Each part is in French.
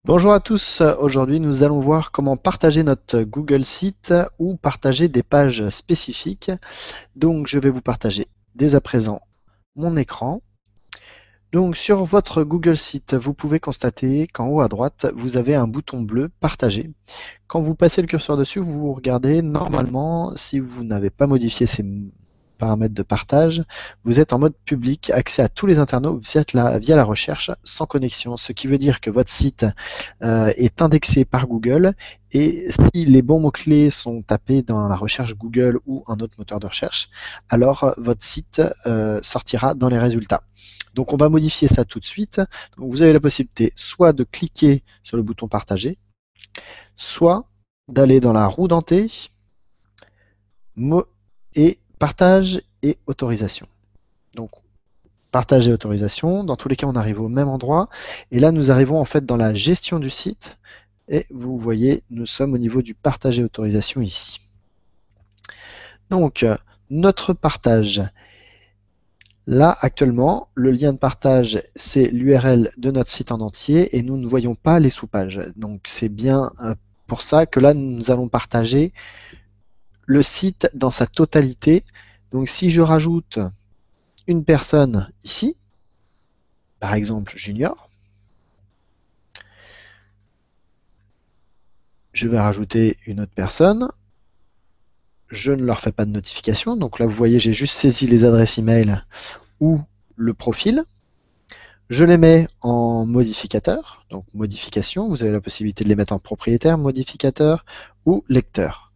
Bonjour à tous, aujourd'hui nous allons voir comment partager notre Google Sheet ou partager des pages spécifiques. Donc je vais vous partager dès à présent mon écran. Donc sur votre Google Sheet, vous pouvez constater qu'en haut à droite, vous avez un bouton bleu Partager. Quand vous passez le curseur dessus, vous regardez normalement, si vous n'avez pas modifié ces paramètres de partage, vous êtes en mode public, accès à tous les internautes via la recherche sans connexion, ce qui veut dire que votre site est indexé par Google et si les bons mots-clés sont tapés dans la recherche Google ou un autre moteur de recherche, alors votre site sortira dans les résultats. Donc on va modifier ça tout de suite. Donc, vous avez la possibilité soit de cliquer sur le bouton partager, soit d'aller dans la roue dentée, et partage et autorisation. Donc partage et autorisation, dans tous les cas on arrive au même endroit, et là nous arrivons en fait dans la gestion du site, et vous voyez nous sommes au niveau du partage et autorisation ici. Donc notre partage, là actuellement le lien de partage c'est l'URL de notre site en entier et nous ne voyons pas les sous-pages, donc c'est bien pour ça que là nous allons partager le site dans sa totalité. Donc si je rajoute une personne ici, par exemple Junior, je vais rajouter une autre personne, je ne leur fais pas de notification, donc là vous voyez j'ai juste saisi les adresses email ou le profil, je les mets en modificateur, donc modification, vous avez la possibilité de les mettre en propriétaire, modificateur ou lecteur.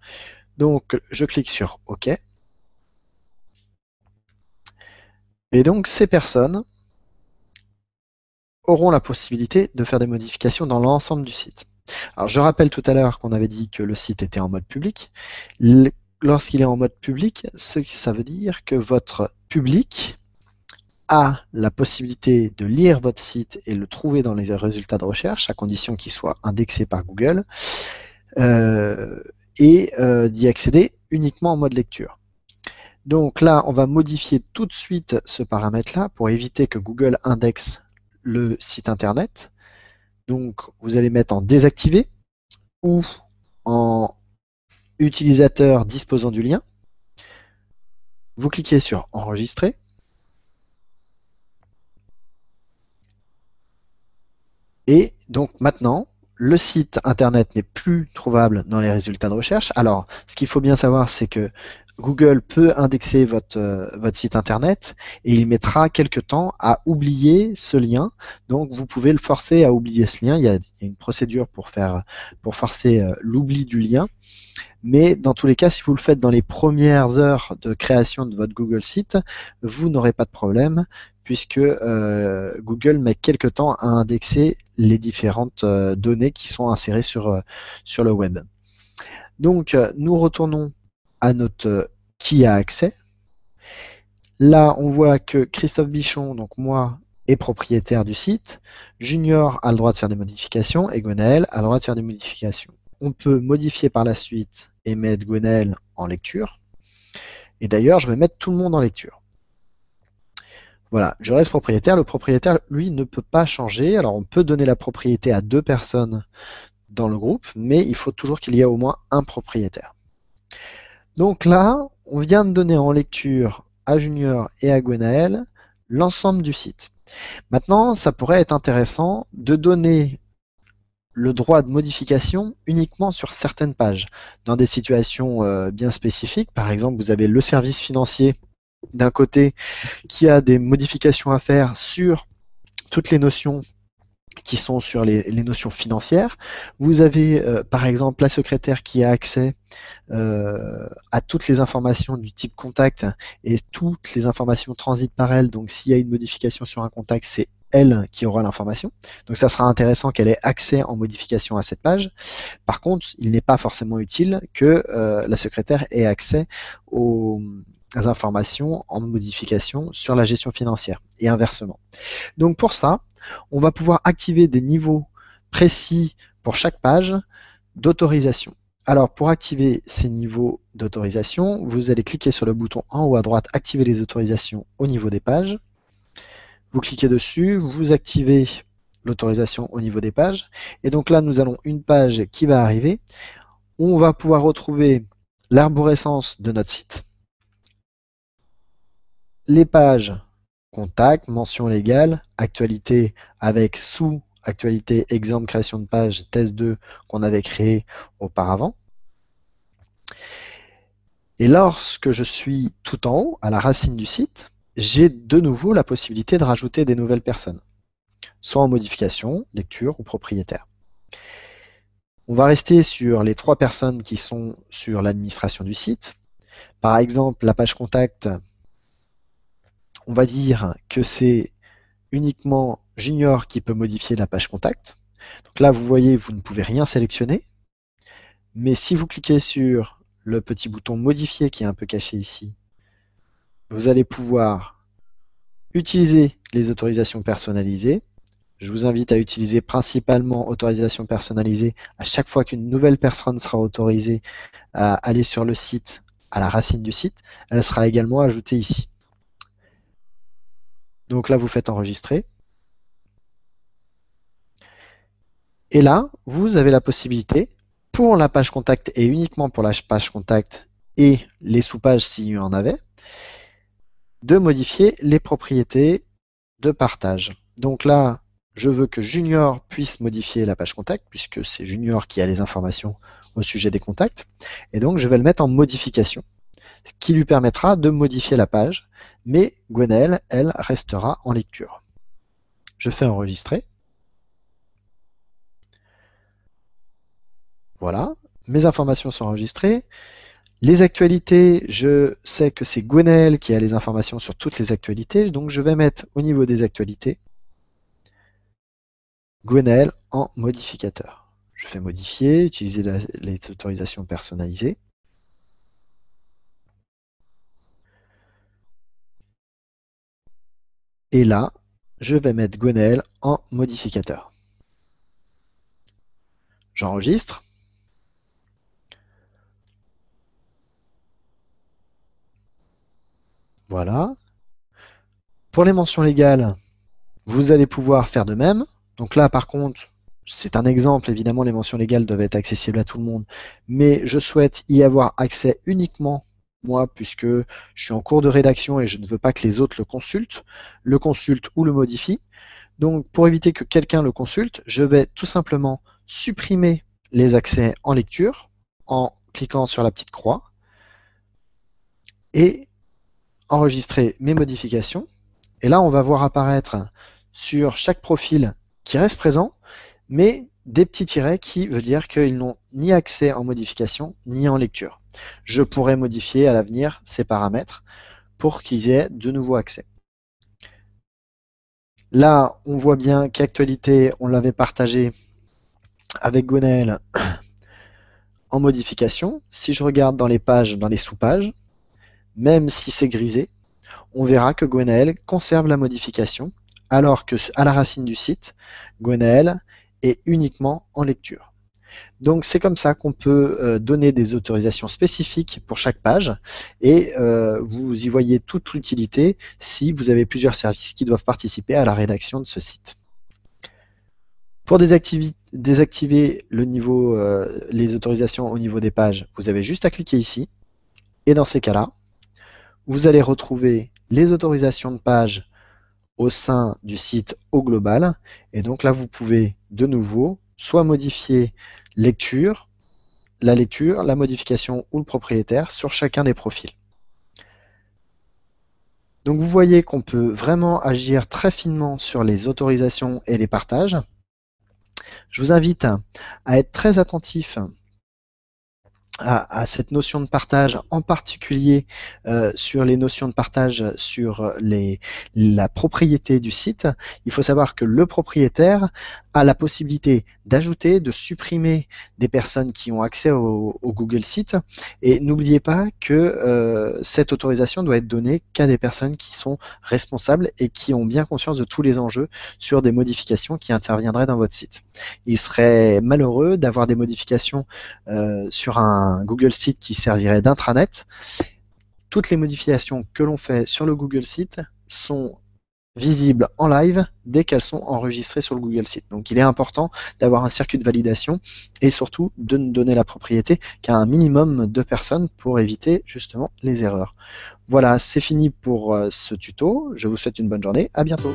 Donc je clique sur OK. Et donc ces personnes auront la possibilité de faire des modifications dans l'ensemble du site. Alors je rappelle tout à l'heure qu'on avait dit que le site était en mode public. Lorsqu'il est en mode public, ça veut dire que votre public a la possibilité de lire votre site et le trouver dans les résultats de recherche, à condition qu'il soit indexé par Google, et d'y accéder uniquement en mode lecture. Donc là, on va modifier tout de suite ce paramètre-là pour éviter que Google indexe le site internet. Donc vous allez mettre en désactivé ou en utilisateur disposant du lien. Vous cliquez sur enregistrer. Et donc maintenant, le site internet n'est plus trouvable dans les résultats de recherche. Alors, ce qu'il faut bien savoir, c'est que Google peut indexer votre site internet et il mettra quelque temps à oublier ce lien. Donc, vous pouvez le forcer à oublier ce lien. Il y a une procédure pour forcer l'oubli du lien. Mais dans tous les cas, si vous le faites dans les premières heures de création de votre Google Site, vous n'aurez pas de problème puisque Google met quelque temps à indexer les différentes données qui sont insérées sur le web. Donc, nous retournons à notre qui a accès. Là, on voit que Christophe Bichon, donc moi, est propriétaire du site. Junior a le droit de faire des modifications et Gwenaël a le droit de faire des modifications. On peut modifier par la suite et mettre Gwenaël en lecture. Et d'ailleurs, je vais mettre tout le monde en lecture. Voilà, je reste propriétaire. Le propriétaire, lui, ne peut pas changer. Alors, on peut donner la propriété à 2 personnes dans le groupe, mais il faut toujours qu'il y ait au moins un propriétaire. Donc là, on vient de donner en lecture à Junior et à Gwenaël l'ensemble du site. Maintenant, ça pourrait être intéressant de donner le droit de modification uniquement sur certaines pages, dans des situations bien spécifiques. Par exemple, vous avez le service financier d'un côté qui a des modifications à faire sur toutes les notions qui sont sur les notions financières. Vous avez par exemple la secrétaire qui a accès à toutes les informations du type contact et toutes les informations transitent par elle. Donc s'il y a une modification sur un contact, c'est elle qui aura l'information. Donc ça sera intéressant qu'elle ait accès en modification à cette page. Par contre, il n'est pas forcément utile que la secrétaire ait accès aux informations en modification sur la gestion financière et inversement. Donc pour ça, on va pouvoir activer des niveaux précis pour chaque page d'autorisation. Alors pour activer ces niveaux d'autorisation, vous allez cliquer sur le bouton en haut à droite, activer les autorisations au niveau des pages. Vous cliquez dessus, vous activez l'autorisation au niveau des pages. Et donc là, nous avons une page qui va arriver. On va pouvoir retrouver l'arborescence de notre site, les pages contact, mention légale, actualité avec sous actualité, exemple, création de page, test 2 qu'on avait créé auparavant. Et lorsque je suis tout en haut, à la racine du site, j'ai de nouveau la possibilité de rajouter des nouvelles personnes, soit en modification, lecture ou propriétaire. On va rester sur les 3 personnes qui sont sur l'administration du site. Par exemple, la page contact, on va dire que c'est uniquement Junior qui peut modifier la page contact. Donc là, vous voyez, vous ne pouvez rien sélectionner. Mais si vous cliquez sur le petit bouton modifier qui est un peu caché ici, vous allez pouvoir utiliser les autorisations personnalisées. Je vous invite à utiliser principalement autorisation personnalisée à chaque fois qu'une nouvelle personne sera autorisée à aller sur le site, à la racine du site. Elle sera également ajoutée ici. Donc là, vous faites enregistrer. Et là, vous avez la possibilité, pour la page contact et uniquement pour la page contact et les sous-pages s'il y en avait, de modifier les propriétés de partage. Donc là, je veux que Junior puisse modifier la page contact, puisque c'est Junior qui a les informations au sujet des contacts. Et donc, je vais le mettre en modification, ce qui lui permettra de modifier la page, mais Gwenaëlle, elle, restera en lecture. Je fais enregistrer. Voilà, mes informations sont enregistrées. Les actualités, je sais que c'est Gwenaëlle qui a les informations sur toutes les actualités, donc je vais mettre au niveau des actualités Gwenaëlle en modificateur. Je fais modifier, utiliser les autorisations personnalisées. Et là, je vais mettre Gwenaëlle en modificateur. J'enregistre. Voilà. Pour les mentions légales, vous allez pouvoir faire de même. Donc là, par contre, c'est un exemple. Évidemment, les mentions légales doivent être accessibles à tout le monde. Mais je souhaite y avoir accès uniquement moi, puisque je suis en cours de rédaction et je ne veux pas que les autres le consultent ou le modifient. Donc, pour éviter que quelqu'un le consulte, je vais tout simplement supprimer les accès en lecture en cliquant sur la petite croix et enregistrer mes modifications. Et là, on va voir apparaître sur chaque profil qui reste présent, mais des petits tirets qui veut dire qu'ils n'ont ni accès en modification ni en lecture. Je pourrais modifier à l'avenir ces paramètres pour qu'ils aient de nouveau accès. Là, on voit bien qu'actualité, on l'avait partagé avec Gwenaëlle en modification. Si je regarde dans les pages, dans les sous-pages, même si c'est grisé, on verra que Gwenaëlle conserve la modification, alors que à la racine du site, Gwenaëlle est uniquement en lecture. Donc c'est comme ça qu'on peut donner des autorisations spécifiques pour chaque page et vous y voyez toute l'utilité si vous avez plusieurs services qui doivent participer à la rédaction de ce site. Pour désactiver le niveau, les autorisations au niveau des pages, vous avez juste à cliquer ici et dans ces cas-là, vous allez retrouver les autorisations de page au sein du site au global. Et donc là, vous pouvez de nouveau soit modifier la lecture, la modification ou le propriétaire sur chacun des profils. Donc vous voyez qu'on peut vraiment agir très finement sur les autorisations et les partages. Je vous invite à être très attentif à cette notion de partage, en particulier sur les notions de partage sur la propriété du site. Il faut savoir que le propriétaire a la possibilité d'ajouter, de supprimer des personnes qui ont accès au Google Site. Et n'oubliez pas que cette autorisation doit être donnée qu'à des personnes qui sont responsables et qui ont bien conscience de tous les enjeux sur des modifications qui interviendraient dans votre site. Il serait malheureux d'avoir des modifications sur un Google Site qui servirait d'intranet. Toutes les modifications que l'on fait sur le Google Site sont visibles en live dès qu'elles sont enregistrées sur le Google Site. Donc il est important d'avoir un circuit de validation et surtout de ne donner la propriété qu'à un minimum de personnes pour éviter justement les erreurs. Voilà, c'est fini pour ce tuto. Je vous souhaite une bonne journée. À bientôt.